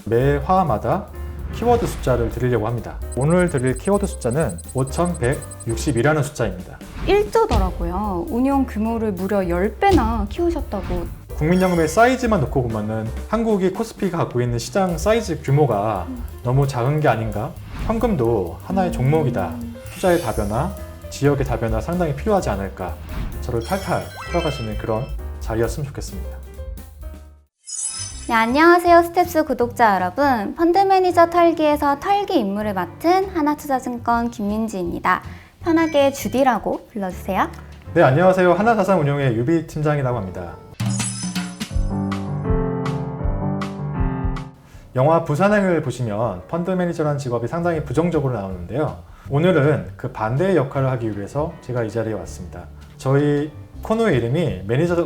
매 화마다 키워드 숫자를 드리려고 합니다. 오늘 드릴 키워드 숫자는 5162라는 숫자입니다. 1조더라고요. 운용 규모를 무려 10배나 키우셨다고. 국민연금의 사이즈만 놓고 보면은 한국이 코스피가 갖고 있는 시장 사이즈 규모가 너무 작은 게 아닌가? 현금도 하나의 종목이다. 투자의 다변화, 지역의 다변화 상당히 필요하지 않을까? 저를 탈탈 털어가시는 그런 자리였으면 좋겠습니다. 네, 안녕하세요. 스텝스 구독자 여러분. 펀드 매니저 털기에서 털기 임무를 맡은 하나투자증권 김민지입니다. 편하게 주디라고 불러주세요. 네, 안녕하세요. 하나자산운용의 유비 팀장이라고 합니다. 영화 부산행을 보시면 펀드 매니저라는 직업이 상당히 부정적으로 나오는데요. 오늘은 그 반대의 역할을 하기 위해서 제가 이 자리에 왔습니다. 저희 코너의 이름이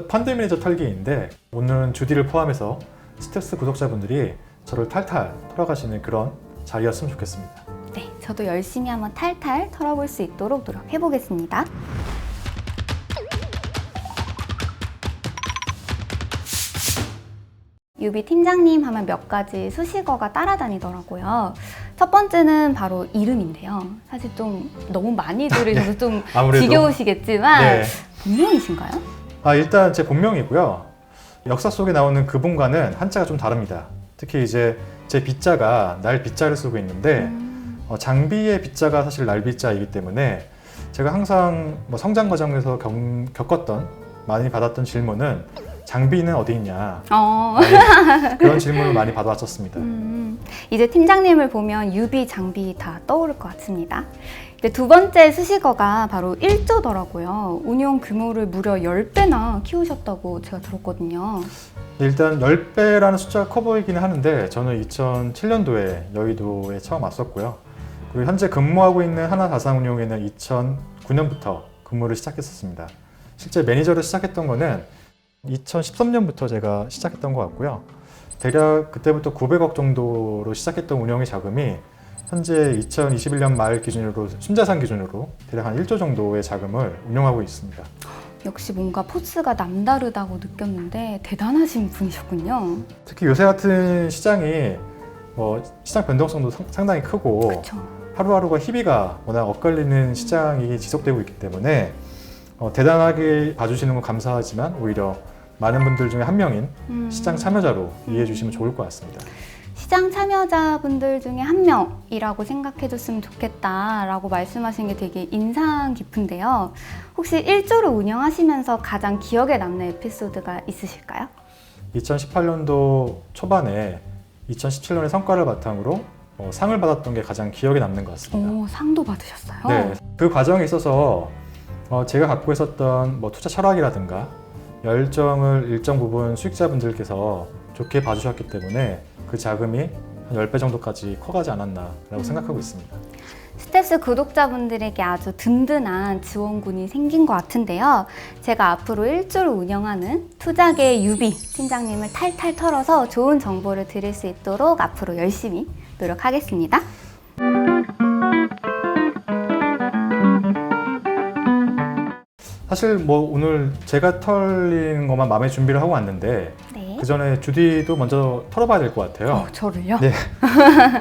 펀드 매니저 털기인데 오늘은 주디를 포함해서 스텝스 구독자분들이 저를 탈탈 털어가시는 그런 자리였으면 좋겠습니다. 네, 저도 열심히 한번 탈탈 털어볼 수 있도록 노력해보겠습니다. 유비 팀장님 하면 몇 가지 수식어가 따라다니더라고요. 첫 번째는 바로 이름인데요. 사실 좀 너무 많이 들으셔서 좀 지겨우시겠지만 네. 본명이신가요? 일단 제 본명이고요. 역사 속에 나오는 그분과는 한자가 좀 다릅니다. 특히 이제 제 빗자가 날 빗자를 쓰고 있는데 장비의 빗자가 사실 날 빗자이기 때문에 제가 항상 성장 과정에서 겪었던 많이 받았던 질문은 장비는 어디 있냐 그런 질문을 많이 받아왔었습니다. 이제 팀장님을 보면 유비, 장비 다 떠오를 것 같습니다. 두 번째 수식어가 바로 1조더라고요. 운용 규모를 무려 10배나 키우셨다고 제가 들었거든요. 일단 10배라는 숫자가 커 보이기는 하는데 저는 2007년도에 여의도에 처음 왔었고요. 그리고 현재 근무하고 있는 하나자산운용에는 2009년부터 근무를 시작했었습니다. 실제 매니저를 시작했던 거는 2013년부터 제가 시작했던 것 같고요. 대략 그때부터 900억 정도로 시작했던 운영의 자금이 현재 2021년 말 기준으로 순자산 기준으로 대략 한 1조 정도의 자금을 운영하고 있습니다. 역시 뭔가 포스가 남다르다고 느꼈는데 대단하신 분이셨군요. 특히 요새 같은 시장이 시장 변동성도 상당히 크고 그쵸. 하루하루가 희비가 워낙 엇갈리는 시장이 지속되고 있기 때문에 대단하게 봐주시는 건 감사하지만 오히려 많은 분들 중에 한 명인 시장 참여자로 이해해 주시면 좋을 것 같습니다. 시장 참여자분들 중에 한 명이라고 생각해 줬으면 좋겠다라고 말씀하신 게 되게 인상 깊은데요. 혹시 1조를 운영하시면서 가장 기억에 남는 에피소드가 있으실까요? 2018년도 초반에 2017년의 성과를 바탕으로 상을 받았던 게 가장 기억에 남는 것 같습니다. 오, 상도 받으셨어요? 네, 그 과정에 있어서 제가 갖고 있었던 투자 철학이라든가 열정을 일정 부분 수익자분들께서 좋게 봐주셨기 때문에 그 자금이 한 10배 정도까지 커가지 않았나라고 생각하고 있습니다. 스텝스 구독자분들에게 아주 든든한 지원군이 생긴 것 같은데요. 제가 앞으로 1조를 운영하는 투자계의 유비 팀장님을 탈탈 털어서 좋은 정보를 드릴 수 있도록 앞으로 열심히 노력하겠습니다. 사실 오늘 제가 털리는 것만 마음의 준비를 하고 왔는데 네. 그 전에 주디도 먼저 털어봐야 될 것 같아요. 저를요? 네.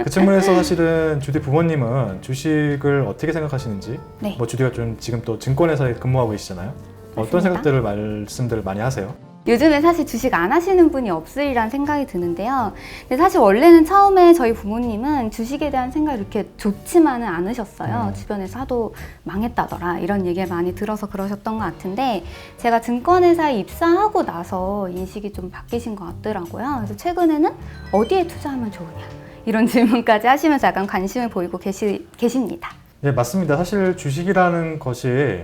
그 측면에서 사실은 주디 부모님은 주식을 어떻게 생각하시는지 네. 주디가 좀 지금 또 증권회사에 근무하고 계시잖아요. 어떤 맞습니다. 말씀들을 많이 하세요? 요즘에 사실 주식 안 하시는 분이 없으리란 생각이 드는데요. 근데 사실 원래는 처음에 저희 부모님은 주식에 대한 생각이 이렇게 좋지만은 않으셨어요. 주변에서 하도 망했다더라 이런 얘기를 많이 들어서 그러셨던 것 같은데 제가 증권회사에 입사하고 나서 인식이 좀 바뀌신 것 같더라고요. 그래서 최근에는 어디에 투자하면 좋으냐 이런 질문까지 하시면서 약간 관심을 보이고 계십니다. 네, 맞습니다. 사실 주식이라는 것이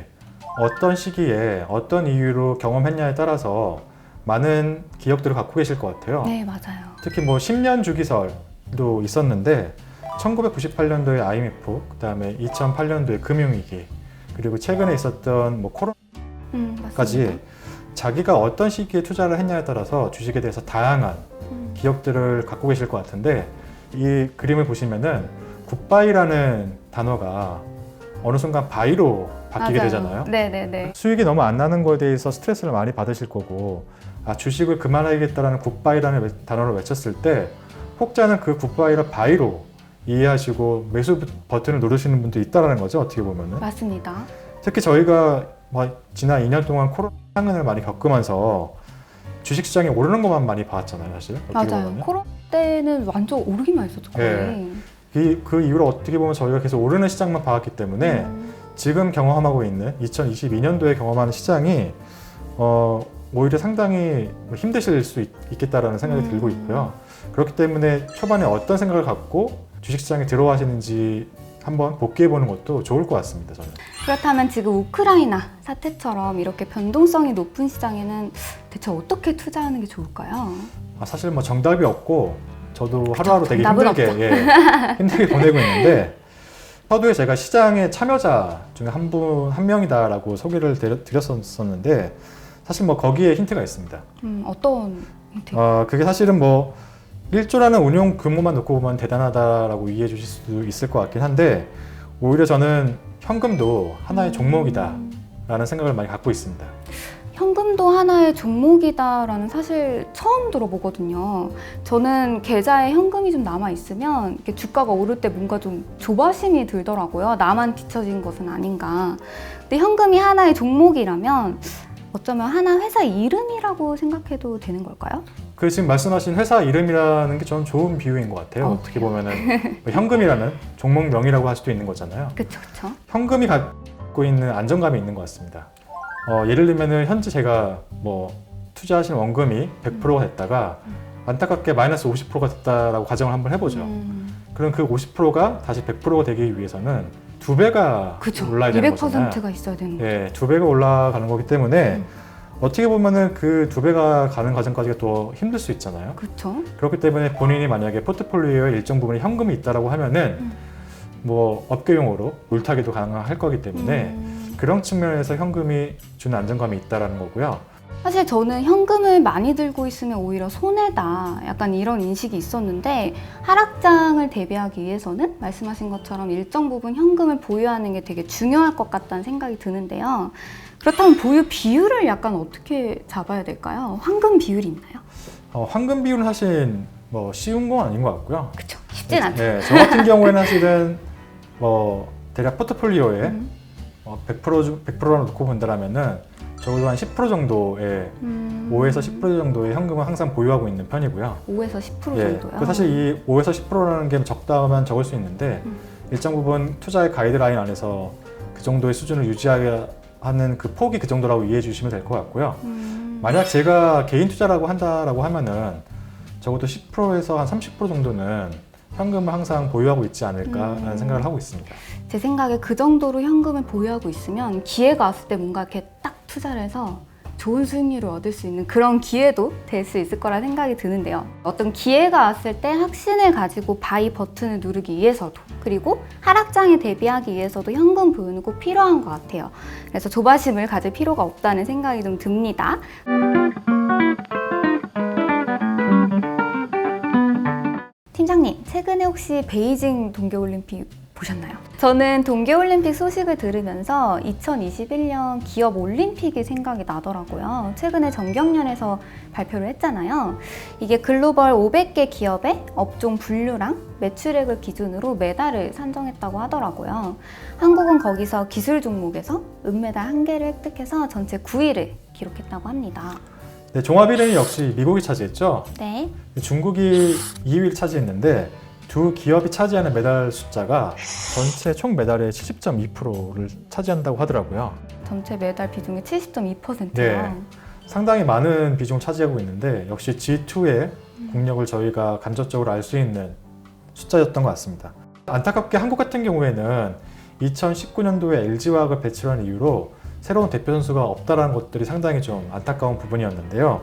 어떤 시기에 어떤 이유로 경험했냐에 따라서 많은 기억들을 갖고 계실 것 같아요. 네, 맞아요. 특히 10년 주기설도 있었는데 1998년도에 IMF, 그 다음에 2008년도에 금융위기, 그리고 최근에 있었던 코로나까지 자기가 어떤 시기에 투자를 했냐에 따라서 주식에 대해서 다양한 기억들을 갖고 계실 것 같은데 이 그림을 보시면은 굿바이라는 단어가 어느 순간 바이로 바뀌게 맞아요. 되잖아요. 네네네. 수익이 너무 안 나는 거에 대해서 스트레스를 많이 받으실 거고 주식을 그만하겠다라는 굿바이라는 단어를 외쳤을 때 혹자는 그 굿바이를 바이로 이해하시고 매수 버튼을 누르시는 분도 있다는 거죠. 어떻게 보면은. 맞습니다. 특히 저희가 지난 2년 동안 코로나 상흔을 많이 겪으면서 주식시장이 오르는 것만 많이 봤잖아요, 사실. 어떻게 맞아요. 보면은. 코로나 때는 완전 오르기만 했었죠, 거의. 그 이후로 어떻게 보면 저희가 계속 오르는 시장만 봐왔기 때문에 지금 경험하고 있는 2022년도에 경험하는 시장이 오히려 상당히 힘드실 수 있겠다라는 생각이 들고 있고요. 그렇기 때문에 초반에 어떤 생각을 갖고 주식시장에 들어가시는지 한번 복귀해보는 것도 좋을 것 같습니다, 저는. 그렇다면 지금 우크라이나 사태처럼 이렇게 변동성이 높은 시장에는 대체 어떻게 투자하는 게 좋을까요? 사실 뭐 정답이 없고 저도 하루하루 되게 정답은 힘들게 힘들게 보내고 있는데 서두에 제가 시장의 참여자 중에 한 명이다라고 소개를 드렸었는데 사실 뭐 거기에 힌트가 있습니다. 어떤 힌트? 그게 사실은 뭐 1조라는 운용 규모만 놓고 보면 대단하다라고 이해해 주실 수도 있을 것 같긴 한데 오히려 저는 현금도 하나의 종목이다라는 생각을 많이 갖고 있습니다. 현금도 하나의 종목이다라는 사실 처음 들어보거든요. 저는 계좌에 현금이 좀 남아있으면 이렇게 주가가 오를 때 뭔가 좀 조바심이 들더라고요. 나만 뒤처진 것은 아닌가. 근데 현금이 하나의 종목이라면 어쩌면 하나 회사 이름이라고 생각해도 되는 걸까요? 그 지금 말씀하신 회사 이름이라는 게 저는 좋은 비유인 것 같아요. 어떻게 보면은 현금이라는 종목명이라고 할 수도 있는 거잖아요. 그렇죠. 현금이 갖고 있는 안정감이 있는 것 같습니다. 예를 들면은 현재 제가 뭐 투자하신 원금이 100%가 됐다가 안타깝게 마이너스 50%가 됐다라고 가정을 한번 해보죠. 그럼 그 50%가 다시 100%가 되기 위해서는 2배가 그쵸. 올라야 되는 200%가 거잖아요. 있어야 되는 거죠. 예, 2배가 올라가는 거기 때문에 어떻게 보면은 그 2배가 가는 과정까지가 또 힘들 수 있잖아요. 그렇죠. 그렇기 때문에 본인이 만약에 포트폴리오에 일정 부분에 현금이 있다라고 하면은 뭐 업계용어로 물타기도 가능할 거기 때문에 그런 측면에서 현금이 주는 안정감이 있다라는 거고요. 사실 저는 현금을 많이 들고 있으면 오히려 손해다 약간 이런 인식이 있었는데 하락장을 대비하기 위해서는 말씀하신 것처럼 일정 부분 현금을 보유하는 게 되게 중요할 것 같다는 생각이 드는데요. 그렇다면 보유 비율을 약간 어떻게 잡아야 될까요? 황금 비율이 있나요? 황금 비율은 사실 뭐 쉬운 건 아닌 것 같고요. 그렇죠. 쉽진 않죠. 네, 저 같은 경우에는 사실은 뭐 대략 포트폴리오에 100%로 놓고 본다면은 적어도 한 10% 정도의 5에서 10% 정도의 현금을 항상 보유하고 있는 편이고요. 5에서 10% 예, 정도요? 그 사실 이 5에서 10%라는 게 적다면 적을 수 있는데 일정 부분 투자의 가이드라인 안에서 그 정도의 수준을 유지하게 하는 그 폭이 그 정도라고 이해해 주시면 될 것 같고요. 만약 제가 개인 투자라고 한다라고 하면은 적어도 10%에서 한 30% 정도는 현금을 항상 보유하고 있지 않을까라는 생각을 하고 있습니다. 제 생각에 그 정도로 현금을 보유하고 있으면 기회가 왔을 때 뭔가 이렇게 딱 투자를 해서 좋은 수익률을 얻을 수 있는 그런 기회도 될 수 있을 거라 생각이 드는데요. 어떤 기회가 왔을 때 확신을 가지고 바이 버튼을 누르기 위해서도 그리고 하락장에 대비하기 위해서도 현금 보유는 꼭 필요한 것 같아요. 그래서 조바심을 가질 필요가 없다는 생각이 좀 듭니다. 팀장님, 최근에 혹시 베이징 동계올림픽 보셨나요? 저는 동계올림픽 소식을 들으면서 2021년 기업 올림픽이 생각이 나더라고요. 최근에 정경련에서 발표를 했잖아요. 이게 글로벌 500개 기업의 업종 분류랑 매출액을 기준으로 메달을 산정했다고 하더라고요. 한국은 거기서 기술 종목에서 은메달 1개를 획득해서 전체 9위를 기록했다고 합니다. 네, 종합 1위는 역시 미국이 차지했죠. 네. 중국이 2위를 차지했는데 두 기업이 차지하는 메달 숫자가 전체 총 메달의 70.2%를 차지한다고 하더라고요. 전체 메달 비중의 70.2%요. 네, 상당히 많은 비중을 차지하고 있는데 역시 G2의 국력을 저희가 간접적으로 알 수 있는 숫자였던 것 같습니다. 안타깝게 한국 같은 경우에는 2019년도에 LG화학을 배출한 이후로 새로운 대표 선수가 없다라는 것들이 상당히 좀 안타까운 부분이었는데요.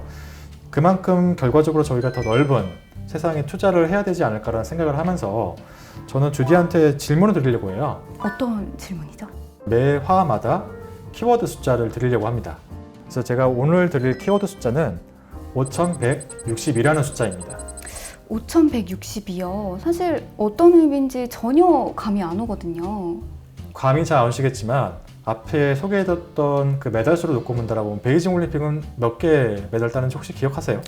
그만큼 결과적으로 저희가 더 넓은 세상에 투자를 해야 되지 않을까라는 생각을 하면서 저는 주디한테 질문을 드리려고 해요. 어떤 질문이죠? 매 화마다 키워드 숫자를 드리려고 합니다. 그래서 제가 오늘 드릴 키워드 숫자는 5162라는 숫자입니다. 5162요. 사실 어떤 의미인지 전혀 감이 안 오거든요. 감이 잘 안 오시겠지만 앞에 소개해뒀던 그 메달 수를 놓고 본다라고 하면 베이징 올림픽은 몇 개 메달 따는지 혹시 기억하세요?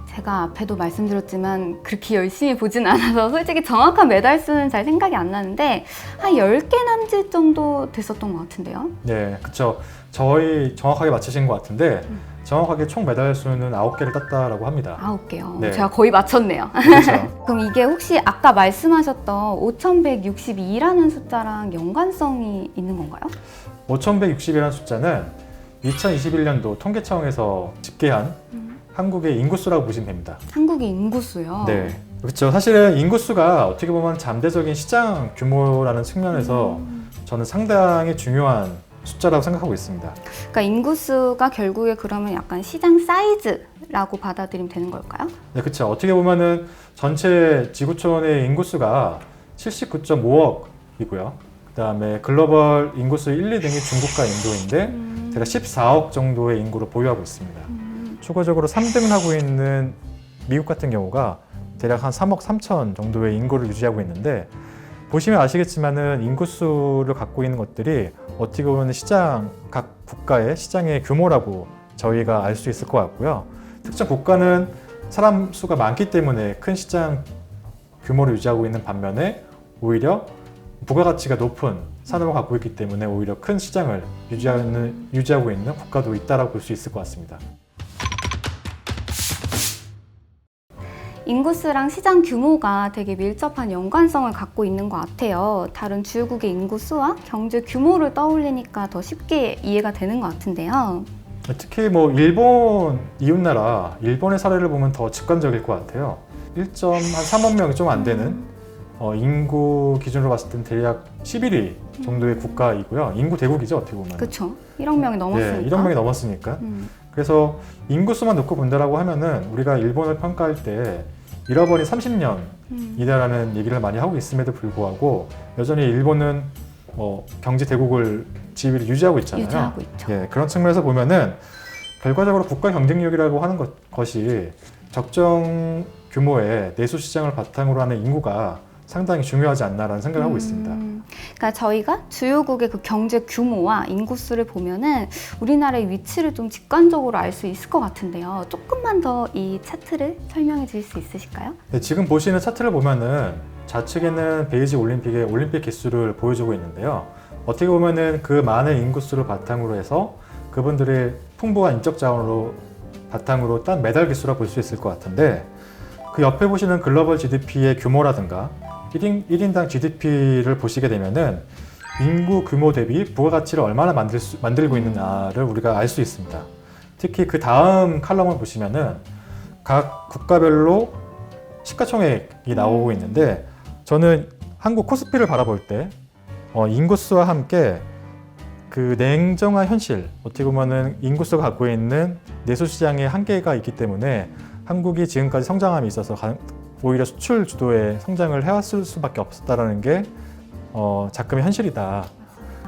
제가 앞에도 말씀드렸지만 그렇게 열심히 보진 않아서 솔직히 정확한 매달 수는 잘 생각이 안 나는데 한 10개 남짓 정도 됐었던 것 같은데요. 네, 그쵸. 저희 정확하게 맞추신 것 같은데 정확하게 총 메달 수는 9개를 땄다라고 합니다. 9개요. 네. 제가 거의 맞췄네요. 그렇죠. 그럼 이게 혹시 아까 말씀하셨던 5162라는 숫자랑 연관성이 있는 건가요? 5160이라는 숫자는 2021년도 통계청에서 집계한 한국의 인구수라고 보시면 됩니다. 한국의 인구수요? 네, 그렇죠. 사실은 인구수가 어떻게 보면 잠재적인 시장 규모라는 측면에서 저는 상당히 중요한 숫자라고 생각하고 있습니다. 그러니까 인구수가 결국에 그러면 약간 시장 사이즈라고 받아들이면 되는 걸까요? 네, 그렇죠. 어떻게 보면은 전체 지구촌의 인구수가 79.5억이고요. 그다음에 글로벌 인구수 1, 2등이 중국과 인도인데 제가 14억 정도의 인구를 보유하고 있습니다. 추가적으로 3등을 하고 있는 미국 같은 경우가 대략 한 3억 3천 정도의 인구를 유지하고 있는데 보시면 아시겠지만은 인구수를 갖고 있는 것들이 어떻게 보면 시장, 각 국가의 시장의 규모라고 저희가 알 수 있을 것 같고요. 특정 국가는 사람 수가 많기 때문에 큰 시장 규모를 유지하고 있는 반면에 오히려 부가가치가 높은 산업을 갖고 있기 때문에 오히려 큰 시장을 유지하고 있는 국가도 있다라고 볼 수 있을 것 같습니다. 인구수랑 시장 규모가 되게 밀접한 연관성을 갖고 있는 것 같아요. 다른 주요국의 인구수와 경제 규모를 떠올리니까 더 쉽게 이해가 되는 것 같은데요. 특히 뭐 일본 이웃나라 일본의 사례를 보면 더 직관적일 것 같아요. 1.3억 명이 좀 안 되는 인구 기준으로 봤을 땐 대략 11위 정도의 국가이고요. 인구 대국이죠, 어떻게 보면. 그렇죠. 1억 명이 넘었으니까. 네, 1억 명이 넘었으니까. 그래서 인구수만 놓고 본다라고 하면은 우리가 일본을 평가할 때 잃어버린 30년이다라는 얘기를 많이 하고 있음에도 불구하고 여전히 일본은 경제 대국을 지위를 유지하고 있잖아요. 유지하고 있죠. 예, 그런 측면에서 보면은 결과적으로 국가 경쟁력이라고 하는 것이 적정 규모의 내수 시장을 바탕으로 하는 인구가 상당히 중요하지 않나라는 생각을 하고 있습니다. 그러니까 저희가 주요국의 그 경제 규모와 인구수를 보면은 우리나라의 위치를 좀 직관적으로 알 수 있을 것 같은데요. 조금만 더 이 차트를 설명해 주실 수 있으실까요? 네, 지금 보시는 차트를 보면은 좌측에는 베이징 올림픽의 올림픽 개수를 보여주고 있는데요. 어떻게 보면은 그 많은 인구수를 바탕으로 해서 그분들의 풍부한 인적 자원으로 바탕으로 딴 메달 개수라 볼 수 있을 것 같은데 그 옆에 보시는 글로벌 GDP의 규모라든가 1인당 GDP를 보시게 되면은 인구 규모 대비 부가가치를 얼마나 만들고 있느냐를 우리가 알 수 있습니다. 특히 그 다음 칼럼을 보시면은 각 국가별로 시가총액이 나오고 있는데 저는 한국 코스피를 바라볼 때 인구수와 함께 그 냉정한 현실, 어떻게 보면은 인구수가 갖고 있는 내수시장의 한계가 있기 때문에 한국이 지금까지 성장함에 있어서 오히려 수출 주도의 성장을 해왔을 수밖에 없었다라는 게 작금의 현실이다.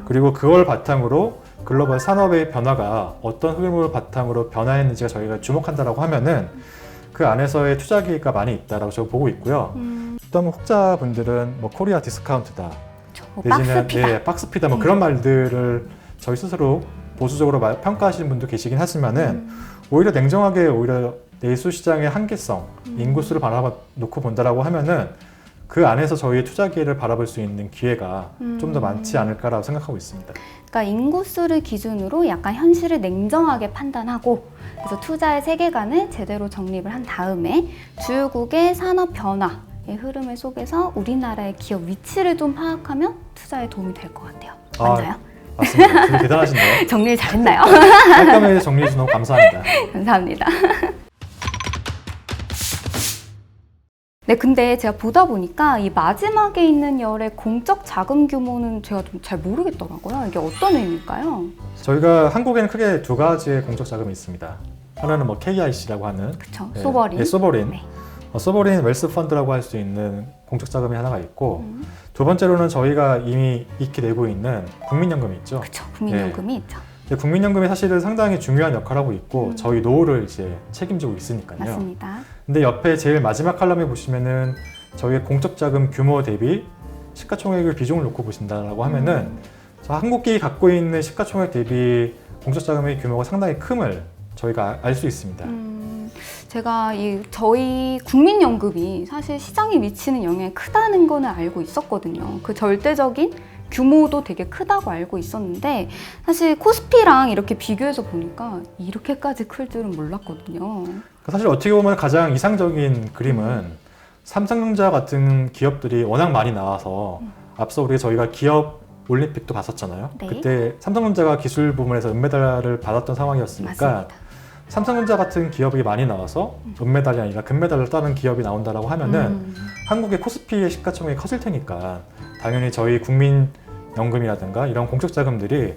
그리고 그걸 바탕으로 글로벌 산업의 변화가 어떤 흐름을 바탕으로 변화했는지가 저희가 주목한다라고 하면은 그 안에서의 투자 기회가 많이 있다라고 저는 보고 있고요. 또 혹자분들은 뭐 코리아 디스카운트다. 박스피다. 박스피다 뭐 그런 말들을 저희 스스로 보수적으로 평가하시는 분도 계시긴 하지만은 오히려 냉정하게 오히려 내수 시장의 한계성, 인구수를 바라놓고 본다라고 하면은 그 안에서 저희의 투자 기회를 바라볼 수 있는 기회가 좀 더 많지 않을까라고 생각하고 있습니다. 그러니까 인구수를 기준으로 약간 현실을 냉정하게 판단하고 그래서 투자의 세계관을 제대로 정립을 한 다음에 주요국의 산업 변화의 흐름 속에서 우리나라의 기업 위치를 좀 파악하면 투자에 도움이 될 것 같아요. 맞나요? 맞습니다. 되게 대단하신데요. 정리를 잘했나요? 깔끔하게 정리해 주셔서 너무 감사합니다. 감사합니다. 네, 근데 제가 보다 보니까 이 마지막에 있는 열의 공적 자금 규모는 제가 좀 잘 모르겠더라고요. 이게 어떤 의미일까요? 저희가 한국에는 크게 두 가지의 공적 자금이 있습니다. 하나는 뭐 KIC라고 하는 그쵸, 소버린. 네, 소버린. 네. 소버린 웰스 펀드라고 할 수 있는 공적 자금이 하나가 있고 두 번째로는 저희가 이미 익히 내고 있는 국민연금이 있죠. 그쵸, 국민연금이 있죠. 국민연금이 사실은 상당히 중요한 역할을 하고 있고 저희 노후를 이제 책임지고 있으니까요. 맞습니다. 근데 옆에 제일 마지막 칼럼에 보시면은 저희의 공적 자금 규모 대비 시가총액을 비중을 놓고 보신다라고 하면은 한국이 갖고 있는 시가총액 대비 공적 자금의 규모가 상당히 큼을 저희가 알 수 있습니다. 제가 저희 국민연금이 사실 시장에 미치는 영향이 크다는 거는 알고 있었거든요. 그 절대적인 규모도 되게 크다고 알고 있었는데 사실 코스피랑 이렇게 비교해서 보니까 이렇게까지 클 줄은 몰랐거든요. 사실 어떻게 보면 가장 이상적인 그림은 삼성전자 같은 기업들이 워낙 많이 나와서 앞서 저희가 기업 올림픽도 갔었잖아요. 네. 그때 삼성전자가 기술 부문에서 은메달을 받았던 상황이었으니까 맞습니다. 삼성전자 같은 기업이 많이 나와서 은메달이 아니라 금메달을 따는 기업이 나온다라고 하면은 한국의 코스피의 시가총액이 커질 테니까 당연히 저희 국민연금이라든가 이런 공적 자금들이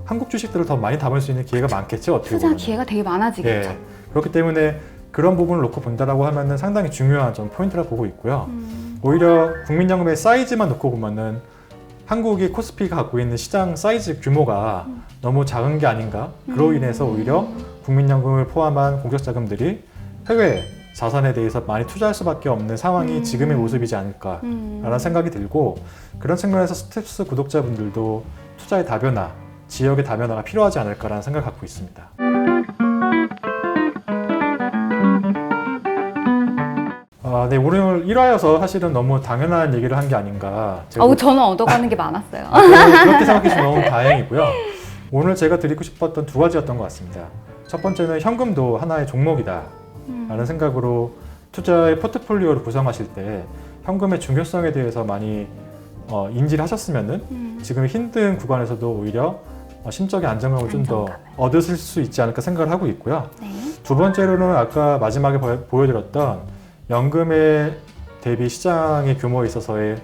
한국 주식들을 더 많이 담을 수 있는 기회가 많겠죠. 어떻게 투자 보면. 기회가 되게 많아지겠죠. 예. 그렇기 때문에 그런 부분을 놓고 본다라고 하면은 상당히 중요한 좀 포인트라고 보고 있고요. 오히려 국민연금의 사이즈만 놓고 보면은 한국이 코스피가 갖고 있는 시장 사이즈 규모가 너무 작은 게 아닌가. 그로 인해서 오히려 국민연금을 포함한 공적 자금들이 해외 자산에 대해서 많이 투자할 수밖에 없는 상황이 지금의 모습이지 않을까라는 생각이 들고, 그런 측면에서 스텝스 구독자분들도 투자의 다변화, 지역의 다변화가 필요하지 않을까라는 생각을 갖고 있습니다. 네, 오늘 1화여서 사실은 너무 당연한 얘기를 한 게 아닌가. 저는 얻어가는 게 많았어요. 그렇게 생각해 주시면 너무 다행이고요. 오늘 제가 드리고 싶었던 두 가지였던 것 같습니다. 첫 번째는 현금도 하나의 종목이다 라는 생각으로 투자의 포트폴리오를 구성하실 때 현금의 중요성에 대해서 많이 인지를 하셨으면은 지금 힘든 구간에서도 오히려 심적인 안정감을 좀 더 얻으실 수 있지 않을까 생각을 하고 있고요. 네. 두 번째로는 아까 마지막에 보여드렸던 연금의 대비 시장의 규모에 있어서의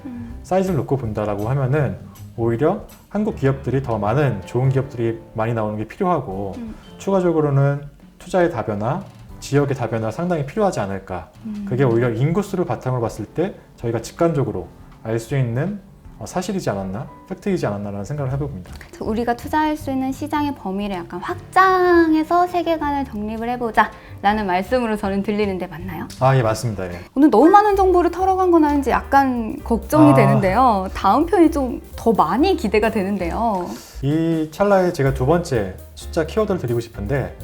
사이즈를 놓고 본다라고 하면은 오히려 한국 기업들이 더 많은 좋은 기업들이 많이 나오는 게 필요하고 추가적으로는 투자의 다변화, 지역의 다변화 상당히 필요하지 않을까. 그게 오히려 인구수를 바탕으로 봤을 때 저희가 직관적으로 알 수 있는 사실이지 않았나, 팩트이지 않았나라는 생각을 해봅니다. 우리가 투자할 수 있는 시장의 범위를 약간 확장해서 세계관을 정립을 해보자 라는 말씀으로 저는 들리는데 맞나요? 예, 맞습니다. 예. 오늘 너무 많은 정보를 털어간 건 아닌지 약간 걱정이 되는데요. 다음 편이 좀 더 많이 기대가 되는데요. 이 찰나에 제가 두 번째 숫자 키워드를 드리고 싶은데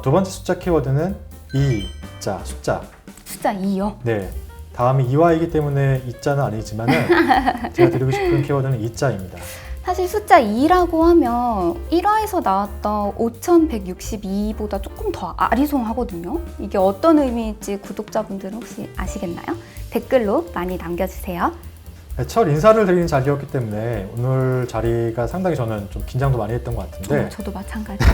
두 번째 숫자 키워드는 숫자. 숫자 2요? 네. 다음이 2화이기 때문에 이자는 아니지만은 제가 드리고 싶은 키워드는 이자입니다. 사실 숫자 2라고 하면 1화에서 나왔던 5162보다 조금 더 아리송하거든요. 이게 어떤 의미일지 구독자분들은 혹시 아시겠나요? 댓글로 많이 남겨주세요. 네, 첫 인사를 드리는 자리였기 때문에 오늘 자리가 상당히 저는 좀 긴장도 많이 했던 것 같은데 저도 마찬가지예요.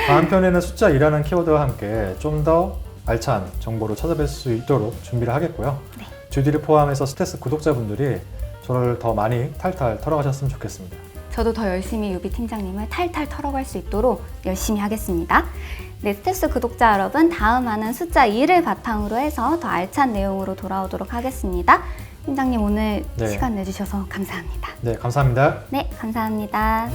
다음 편에는 숫자 2라는 키워드와 함께 좀 더 알찬 정보로 찾아뵐 수 있도록 준비를 하겠고요. 네. 주디를 포함해서 스테스 구독자분들이 저를 더 많이 탈탈 털어가셨으면 좋겠습니다. 저도 더 열심히 유비 팀장님을 탈탈 털어갈 수 있도록 열심히 하겠습니다. 네, 스테스 구독자 여러분, 다음 화는 숫자 2를 바탕으로 해서 더 알찬 내용으로 돌아오도록 하겠습니다. 팀장님 오늘 네. 시간 내주셔서 감사합니다. 네, 감사합니다. 네, 감사합니다.